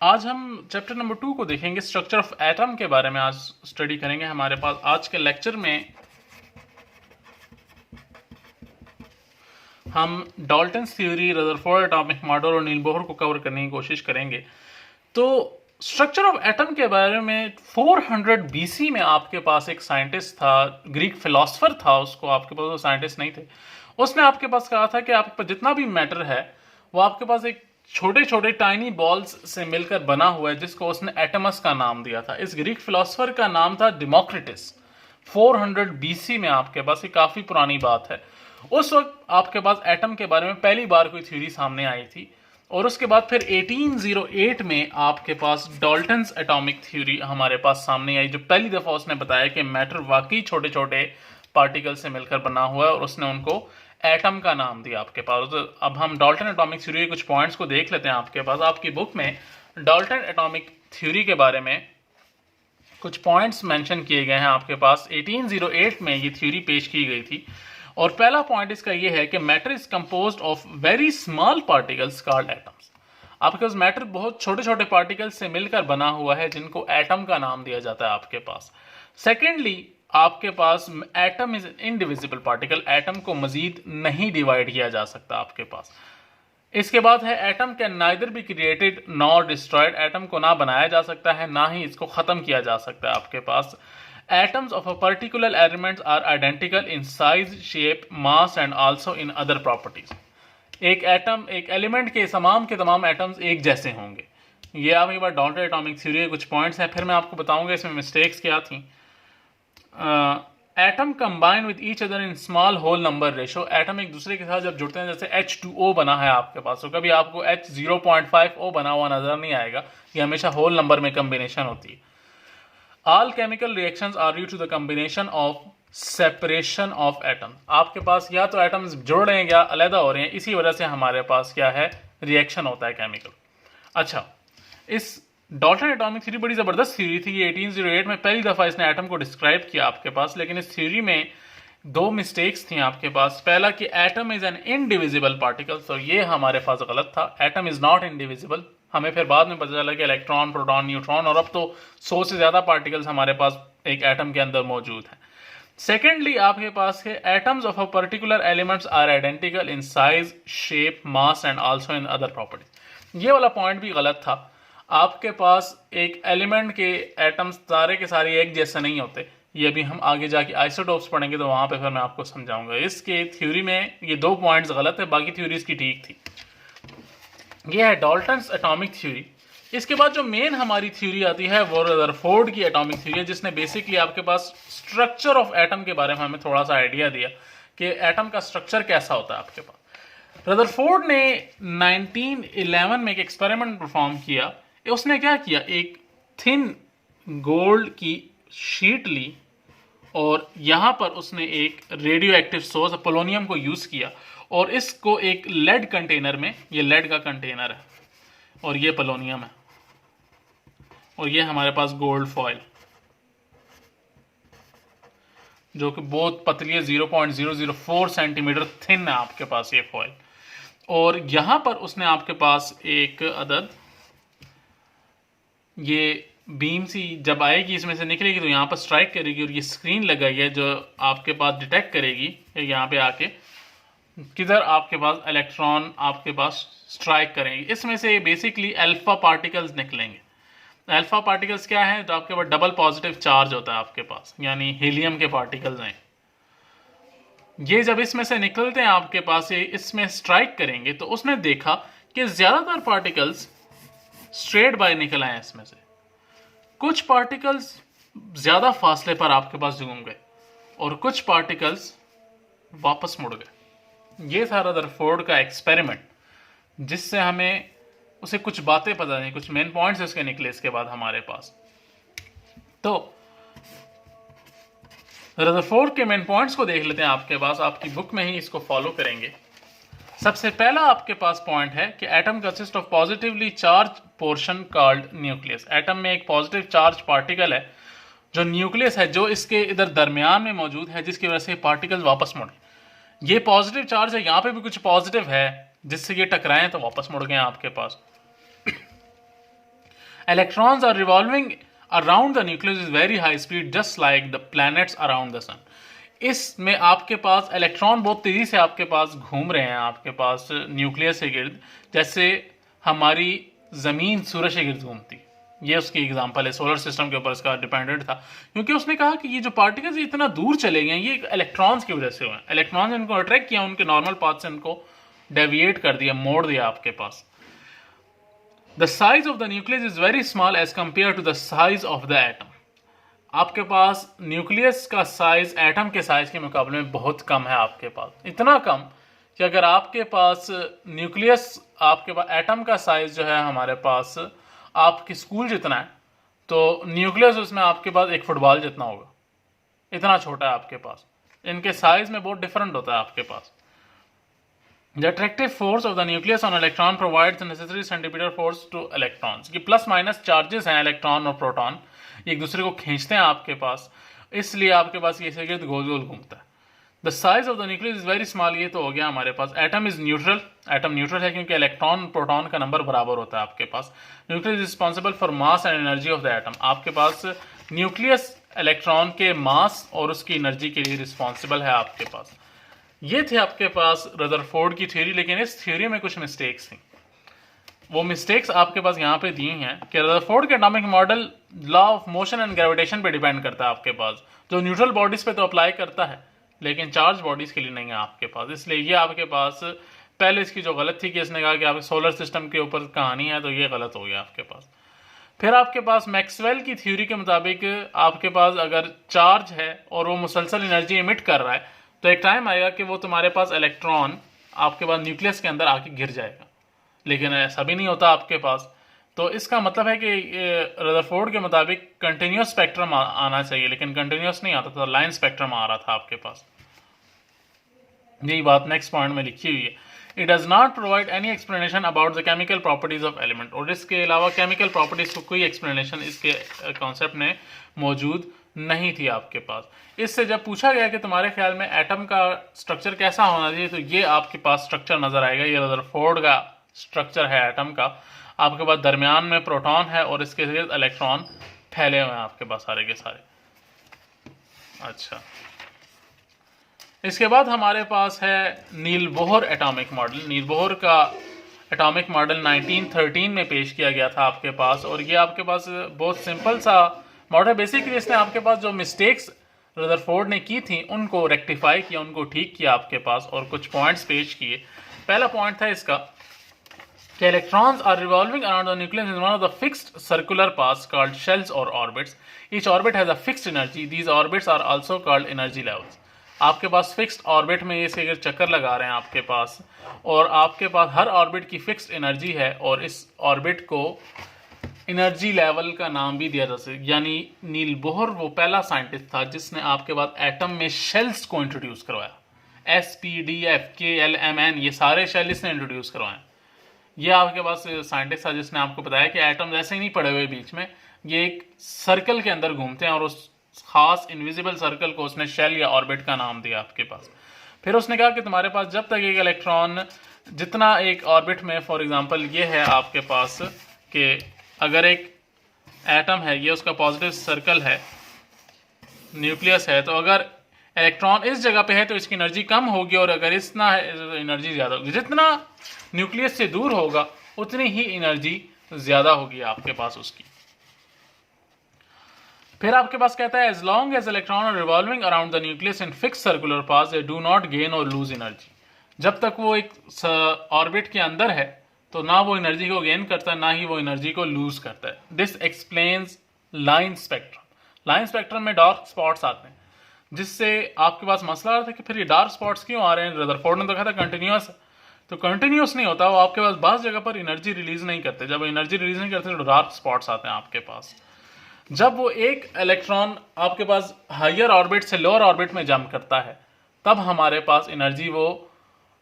आज हम chapter number 2 को देखेंगे, स्ट्रक्चर ऑफ एटम के बारे में आज स्टडी करेंगे। हमारे पास आज के लेक्चर में हम Dalton's theory, Rutherford atomic model और नील बोहर को कवर करने की कोशिश करेंगे। तो स्ट्रक्चर ऑफ एटम के बारे में 400 बीसी में आपके पास एक साइंटिस्ट था, ग्रीक फिलोसफर था, उसको आपके पास वो साइंटिस्ट नहीं थे, उसने आपके पास कहा था कि आपके पास जितना भी मैटर है वो आपके पास एक छोटे छोटे टाइनी बॉल्स से मिलकर बना हुआ है, जिसको उसने एटमस का नाम दिया था। इस ग्रीक फिलोसफर का नाम था डेमोक्रिटस। 400 बीसी में आपके पास, ये काफी पुरानी बात है। उस वक्त आपके पास एटम के बारे में पहली बार कोई थ्योरी सामने आई थी, और उसके बाद फिर 1808 में आपके पास डाल्टन्स एटॉमिक थ्योरी हमारे पास सामने आई, जो पहली दफा उसने बताया कि मैटर वाकई छोटे छोटे पार्टिकल से मिलकर बना हुआ है, और उसने उनको एटम का नाम दिया आपके पास। तो अब हम डाल्टन एटॉमिक थ्योरी के कुछ पॉइंट्स को देख लेते हैं। आपके पास आपकी बुक में डाल्टन एटॉमिक थ्योरी के बारे में कुछ पॉइंट्स मेंशन किए गए हैं। आपके पास 1808 में ये थ्योरी पेश की गई थी, और पहला पॉइंट इसका ये है कि matter is composed of very small particles called atoms. आपके पास मैटर बहुत छोटे छोटे पार्टिकल्स से मिलकर बना हुआ है, जिनको एटम का नाम दिया जाता है आपके पास। सेकेंडली, आपके पास atom is indivisible particle, atom को मजीद नहीं डिवाइड किया जा सकता आपके पास। इसके बाद है atom can neither be created nor destroyed, atom को ना बनाया जा सकता है ना ही इसको खत्म किया जा सकता है आपके पास। Atoms of a particular elements are identical in size, shape, mass and also in other properties. एक एटम, एक एलिमेंट के तमाम एटम्स एक जैसे होंगे। ये आपके पास डाल्टन एटॉमिक थ्योरी के कुछ पॉइंट्स हैं, फिर मैं आपको बताऊंगा इसमें मिस्टेक्स क्या थी। Atom combine with each other in small whole number ratio, atom एक दूसरे के साथ जब जुड़ते हैं, जैसे H2O बना है आपके पास, तो कभी आपको H0.5O बना हुआ नजर नहीं आएगा, ये हमेशा होल नंबर में कम्बिनेशन होती है। All chemical reactions are due to the combination of separation of atom, आपके पास या तो एटम्स जुड़ रहे हैं या अलग हो रहे हैं, इसी वजह से हमारे पास क्या है, रिएक्शन होता है केमिकल। अच्छा, इस डाल्टन एटॉमिक थ्योरी बड़ी जबरदस्त थ्योरी थी। ये 1808 में पहली दफा इसने एटम को डिस्क्राइब किया आपके पास, लेकिन इस थ्योरी में दो मिस्टेक्स थी आपके पास। पहला कि atom is an indivisible particle, तो ये हमारे पास गलत था। Atom is not indivisible. हमें फिर बाद में पता चला कि इलेक्ट्रॉन, प्रोटॉन, न्यूट्रॉन और अब तो 100 से ज्यादा पार्टिकल्स हमारे पास एक एटम के अंदर मौजूद हैं। सेकेंडली, आपके पास है atoms of a particular elements are identical in size, shape, mass and also in other properties. ये वाला पॉइंट भी गलत था। आपके पास एक एलिमेंट के एटम्स सारे के सारे एक जैसे नहीं होते। ये अभी हम आगे जाके आइसोटोप्स पढ़ेंगे तो वहां पे फिर मैं आपको समझाऊंगा। इसके थ्योरी में ये दो पॉइंट्स गलत है, बाकी थ्योरीज की ठीक थी। ये है डाल्टन्स एटॉमिक थ्योरी। इसके बाद जो मेन हमारी थ्योरी आती है वो रदरफोर्ड की एटॉमिक थ्योरी है, जिसने बेसिकली आपके पास स्ट्रक्चर ऑफ एटम के बारे में हमें थोड़ा सा आइडिया दिया कि एटम का स्ट्रक्चर कैसा होता है आपके पास। रदरफोर्ड ने 1911 में एक एक्सपेरिमेंट परफॉर्म किया। उसने क्या किया, एक थिन गोल्ड की शीट ली और यहां पर उसने एक रेडियो एक्टिव सोर्स पोलोनियम को यूज किया, और इसको एक लेड कंटेनर में, ये लेड का कंटेनर है और ये पोलोनियम है, और ये हमारे पास गोल्ड फॉइल जो कि बहुत पतली है, 0.004 सेंटीमीटर थिन है आपके पास ये फॉइल। और यहां पर उसने आपके पास एक अदद ये बीम सी जब आएगी इसमें से निकलेगी तो यहाँ पर स्ट्राइक करेगी, और ये स्क्रीन लगाई है जो आपके पास डिटेक्ट करेगी यहाँ पे आके किधर आपके पास इलेक्ट्रॉन आपके पास स्ट्राइक करेंगे। इसमें से बेसिकली अल्फा पार्टिकल्स निकलेंगे। अल्फा पार्टिकल्स क्या है, तो आपके पास डबल पॉजिटिव चार्ज होता है आपके पास, यानी हीलियम के पार्टिकल्स हैं। ये जब इसमें से निकलते हैं आपके पास, ये इसमें स्ट्राइक करेंगे, तो उसने देखा कि ज्यादातर पार्टिकल्स स्ट्रेट बाय निकल आए इसमें से। कुछ पार्टिकल्स ज्यादा फासले पर आपके पास घूम गए और कुछ पार्टिकल्स वापस मुड़ गए। ये था रदरफोर्ड का एक्सपेरिमेंट, जिससे हमें उसे कुछ बातें पता नहीं, कुछ मेन पॉइंट्स उसके निकले इसके बाद हमारे पास। तो रदरफोर्ड के मेन पॉइंट्स को देख लेते हैं आपके पास, आपकी बुक में ही इसको फॉलो करेंगे। सबसे पहला आपके पास पॉइंट है कि atom consist of positively charge portion called nucleus. Atom में एक पॉजिटिव चार्ज पार्टिकल है जो न्यूक्लियस है, जो इसके इधर दरमियान में मौजूद है, जिसकी वजह से पार्टिकल्स वापस मुड़े। ये पॉजिटिव चार्ज है, यहाँ पे भी कुछ पॉजिटिव है जिससे ये टकराएं तो वापस मुड़ गए आपके पास। Electrons are revolving around the nucleus is very high speed just like the planets around the sun. इसमें आपके पास इलेक्ट्रॉन बहुत तेजी से आपके पास घूम रहे हैं आपके पास न्यूक्लियस के गिर्द, जैसे हमारी जमीन सूरज के गिर्द घूमती। ये उसकी एग्जांपल है, सोलर सिस्टम के ऊपर इसका डिपेंडेंट था, क्योंकि उसने कहा कि ये जो पार्टिकल्स इतना दूर चले गए ये इलेक्ट्रॉन्स की वजह से हुए। इलेक्ट्रॉन्स ने इनको अट्रैक्ट किया, उनके नॉर्मल पाथ से इनको डेविएट कर दिया, मोड़ दिया आपके पास। The size of the nucleus is very small as compare to the size of the atom. आपके पास न्यूक्लियस का साइज एटम के साइज के मुकाबले में बहुत कम है आपके पास, इतना कम कि अगर आपके पास न्यूक्लियस, आपके पास एटम का साइज जो है हमारे पास आपके स्कूल जितना है, तो न्यूक्लियस उसमें आपके पास एक फुटबॉल जितना होगा, इतना छोटा है आपके पास। इनके साइज में बहुत डिफरेंट होता है आपके पास। The attractive force of the nucleus on electron provides the necessary centripetal force to electrons. ये प्लस माइनस चार्जेस हैं इलेक्ट्रॉन और प्रोटॉन, एक दूसरे को खींचते हैं आपके पास, इसलिए आपके पास ये इसके गिर्द गोल गोल घूमता है। The size of the nucleus is very small, ये तो हो गया हमारे पास। Atom is neutral, atom neutral है क्योंकि इलेक्ट्रॉन प्रोटॉन का नंबर बराबर होता है आपके पास। Nucleus is responsible for mass and energy of the atom. आपके पास न्यूक्लियस इलेक्ट्रॉन के मास और उसकी एनर्जी के लिए रिस्पॉन्सिबल है आपके पास। ये थे आपके पास रदरफोर्ड की थ्योरी, लेकिन इस थ्योरी में कुछ मिस्टेक्स थी। वो मिस्टेक्स आपके पास यहाँ पे दी हैं कि रदरफोर्ड के atomic model law of motion and gravitation पे डिपेंड करता है आपके पास, जो न्यूट्रल बॉडीज पे तो अप्लाई करता है लेकिन चार्ज बॉडीज के लिए नहीं है आपके पास। इसलिए ये आपके पास पहले इसकी जो गलत थी कि इसने कहा कि आपके सोलर सिस्टम के ऊपर कहानी है, तो ये गलत हो गया आपके पास। फिर आपके पास मैक्सवेल की थ्योरी के मुताबिक आपके पास अगर चार्ज है और वो मुसलसल एनर्जी इमिट कर रहा है, तो एक टाइम आएगा कि वो तुम्हारे पास इलेक्ट्रॉन आपके पास न्यूक्लियस के अंदर आके गिर जाएगा, लेकिन ऐसा भी नहीं होता आपके पास। तो इसका मतलब है कि रदरफोर्ड के मुताबिक कंटिन्यूस स्पेक्ट्रम आना चाहिए, लेकिन कंटिन्यूस नहीं आता था, लाइन स्पेक्ट्रम आ रहा था आपके पास। यही बात नेक्स्ट पॉइंट में लिखी हुई है। It does not provide any explanation about the chemical properties of element. और इसके अलावा केमिकल प्रॉपर्टीज को कोई एक्सप्लेनेशन इसके कॉन्सेप्ट में मौजूद नहीं थी आपके पास। इससे जब पूछा गया कि तुम्हारे ख्याल में एटम का स्ट्रक्चर कैसा होना चाहिए, तो ये आपके पास स्ट्रक्चर नजर आएगा। ये रदरफोर्ड का स्ट्रक्चर है एटम का। आपके पास दरमियान में प्रोटॉन है और इसके गिर्द इलेक्ट्रॉन फैले हुए हैं आपके पास सारे के सारे। अच्छा, इसके बाद हमारे पास है नील बोहर एटॉमिक मॉडल। नील बोहर का एटॉमिक मॉडल 1913 में पेश किया गया था आपके पास, और ये आपके पास बहुत सिंपल सा मॉडल। बेसिकली इसने आपके पास जो मिस्टेक्स रदरफोर्ड ने की थी उनको रेक्टिफाई किया, उनको ठीक किया आपके पास, और कुछ पॉइंट्स पेश किए। पहला पॉइंट था इसका कि electrons are revolving around the nucleus in one of the fixed circular paths called shells और orbits. Each orbit has a fixed energy, these orbits are also called energy levels. आपके पास fixed orbit में ये से चक्कर लगा रहे हैं आपके पास, और आपके पास हर ऑर्बिट की फिक्स्ड एनर्जी है, और इस ऑर्बिट को एनर्जी लेवल का नाम भी दिया जा सकता है। यानी नील बोहर वो पहला साइंटिस्ट था जिसने आपके पास एटम में शेल्स को इंट्रोड्यूस करवाया। SPDF KLMN ये सारे शेल इसने इंट्रोड्यूस करवाए। ये आपके पास साइंटिस्ट था जिसने आपको बताया कि एटम ऐसे ही नहीं पड़े हुए बीच में, ये एक सर्कल के अंदर घूमते हैं, और उस खास इनविजिबल सर्कल को उसने शेल या ऑर्बिट का नाम दिया आपके पास। फिर उसने कहा कि तुम्हारे पास जब तक एक इलेक्ट्रॉन जितना एक ऑर्बिट में, फॉर एग्जांपल ये है आपके पास कि अगर एक एटम है, ये उसका पॉजिटिव सर्कल है, न्यूक्लियस है, तो अगर इलेक्ट्रॉन इस जगह पे है तो इसकी एनर्जी कम होगी, और अगर इतना है तो एनर्जी ज्यादा होगी। जितना न्यूक्लियस से दूर होगा उतनी ही एनर्जी ज्यादा होगी आपके पास उसकी। फिर आपके पास कहता है as long as electron are revolving around the nucleus in fix circular path they do not gain और लूज एनर्जी। जब तक वो एक ऑर्बिट के अंदर है तो ना वो एनर्जी को गेन करता है, ना ही वो एनर्जी को लूज करता है। This explains line spectrum. Line spectrum में डार्क स्पॉट्स आते हैं, जिससे आपके पास मसला आ रहा था कि फिर ये डार्क स्पॉट्स क्यों आ रहे हैं। रदरफोर्ड ने तो कहा था कंटिन्यूस, तो कंटिन्यूस नहीं होता, वो आपके पास बास जगह पर एनर्जी रिलीज नहीं करते। जब एनर्जी रिलीज नहीं करते तो डार्क स्पॉट्स आते हैं आपके पास। जब वो एक इलेक्ट्रॉन आपके पास हायर ऑर्बिट से लोअर ऑर्बिट में जंप करता है, तब हमारे पास एनर्जी वो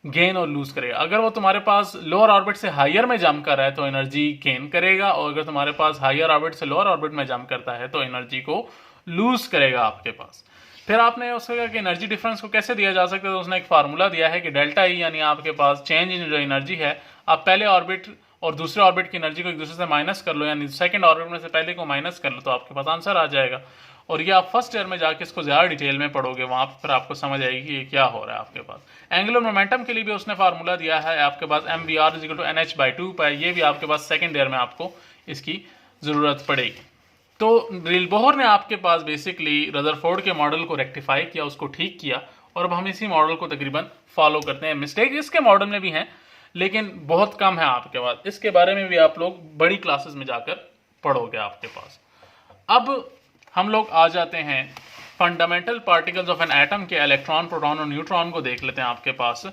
गेन और लूज करेगा। अगर वो तुम्हारे पास लोअर ऑर्बिट से हायर में जंप कर रहा है तो एनर्जी गेन करेगा, और अगर तुम्हारे पास हायर ऑर्बिट से लोअर ऑर्बिट में जंप करता है तो एनर्जी को लूज करेगा आपके पास। फिर आपने उसको कहा कि एनर्जी डिफरेंस को कैसे दिया जा सकता है, तो उसने एक फार्मूला दिया है कि डेल्टा ई, यानी आपके पास चेंज इन जो एनर्जी है, आप पहले ऑर्बिट और दूसरे ऑर्बिट की एनर्जी को एक दूसरे से माइनस कर लो, यानी सेकंड ऑर्बिट में से पहले को माइनस कर लो, तो आपके पास आंसर आ जाएगा। और ये आप फर्स्ट ईयर में जाके इसको ज़्यादा डिटेल में पढ़ोगे, वहाँ पर आपको समझ आएगी कि ये क्या हो रहा है आपके पास। एंगुलर मोमेंटम के लिए भी उसने फार्मूला दिया है आपके पास, mvr=nh/2 ये भी आपके पास सेकंड ईयर में आपको इसकी ज़रूरत पड़ेगी। तो नील्स बोहर ने आपके पास बेसिकली रदरफोर्ड के मॉडल को रेक्टिफाई किया, उसको ठीक किया, और अब हम इसी मॉडल को तकरीबन फॉलो करते हैं। मिस्टेक इसके मॉडल में भी हैं लेकिन बहुत कम है आपके पास, इसके बारे में भी आप लोग बड़ी क्लासेस में जाकर पढ़ोगे आपके पास। अब हम लोग आ जाते हैं fundamental particles of an atom के इलेक्ट्रॉन, प्रोटॉन और न्यूट्रॉन को देख लेते हैं आपके पास।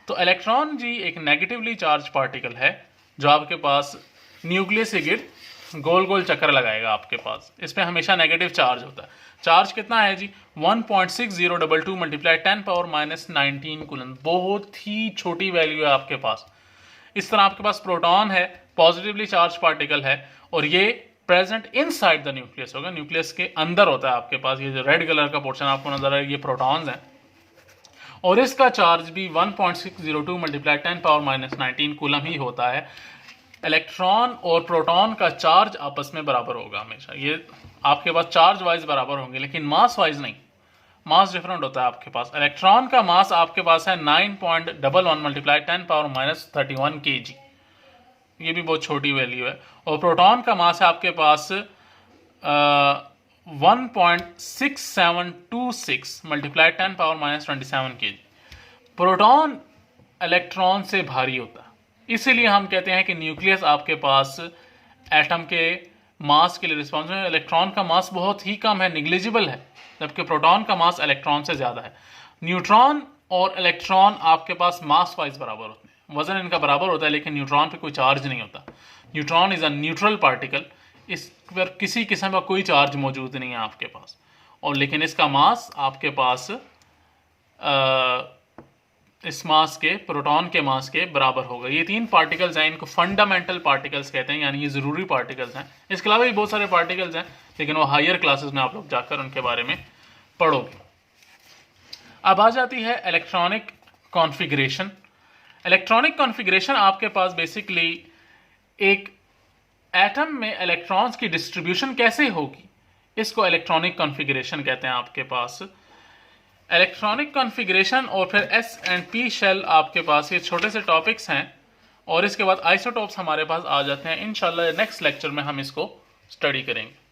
तो इलेक्ट्रॉन जी एक नेगेटिवली चार्ज पार्टिकल है जो आपके पास न्यूक्लियस से गिर गोल गोल चक्कर लगाएगा आपके पास, इस पर हमेशा नेगेटिव चार्ज होता है। चार्ज कितना है जी? 1.6022 × 10⁻⁹ कूलम, बहुत ही छोटी वैल्यू है आपके पास। इस तरह आपके पास प्रोटॉन है, पॉजिटिवली चार्ज पार्टिकल है, और ये प्रेजेंट इनसाइड द न्यूक्लियस होगा, न्यूक्लियस के अंदर होता है आपके पास। ये जो रेड कलर का पोर्शन आपको नजर आ रहा है ये प्रोटॉन्स हैं, और इसका चार्ज भी 1.602 × 10⁻⁹ कूलम ही होता है। इलेक्ट्रॉन और प्रोटॉन का चार्ज आपस में बराबर होगा हमेशा, ये आपके पास चार्ज वाइज बराबर होंगे लेकिन मास वाइज नहीं, मास डिफरेंट होता है आपके पास। इलेक्ट्रॉन का मास आपके पास है 9.11 × 10⁻31 kg, ये भी बहुत छोटी वैल्यू है। और प्रोटॉन का मास है आपके पास 1.6726 × 10⁻27 kg। प्रोटॉन इलेक्ट्रॉन से भारी होता है, इसीलिए हम कहते हैं कि न्यूक्लियस आपके पास एटम के मास के लिए रिस्पॉन्सिबल है। इलेक्ट्रॉन का मास बहुत ही कम है, निग्लिजिबल है, जबकि प्रोटॉन का मास इलेक्ट्रॉन से ज्यादा है। न्यूट्रॉन और इलेक्ट्रॉन आपके पास मास वाइज बराबर होते हैं, वजन इनका बराबर होता है, लेकिन न्यूट्रॉन पे कोई चार्ज नहीं होता। Neutron is a neutral particle, इस पर किसी किस्म का कोई चार्ज मौजूद नहीं है आपके पास, और लेकिन इसका मास आपके पास इस मास के, प्रोटॉन के मास के बराबर होगा। ये तीन पार्टिकल्स हैं, इनको फंडामेंटल पार्टिकल्स कहते हैं, यानी ये ज़रूरी पार्टिकल्स हैं। इसके अलावा भी बहुत सारे पार्टिकल्स हैं लेकिन वो हायर क्लासेस में आप लोग जाकर उनके बारे में पढ़ोगे। अब आ जाती है इलेक्ट्रॉनिक कॉन्फ़िगरेशन। इलेक्ट्रॉनिक कॉन्फ़िगरेशन आपके पास बेसिकली एक एटम में इलेक्ट्रॉन्स की डिस्ट्रीब्यूशन कैसे होगी, इसको इलेक्ट्रॉनिक कॉन्फ़िगरेशन कहते हैं आपके पास। इलेक्ट्रॉनिक कॉन्फ़िगरेशन और फिर एस एंड पी शेल आपके पास, ये छोटे से टॉपिक्स हैं, और इसके बाद आइसोटोप्स हमारे पास आ जाते हैं। इंशाल्लाह नेक्स्ट लेक्चर में हम इसको स्टडी करेंगे।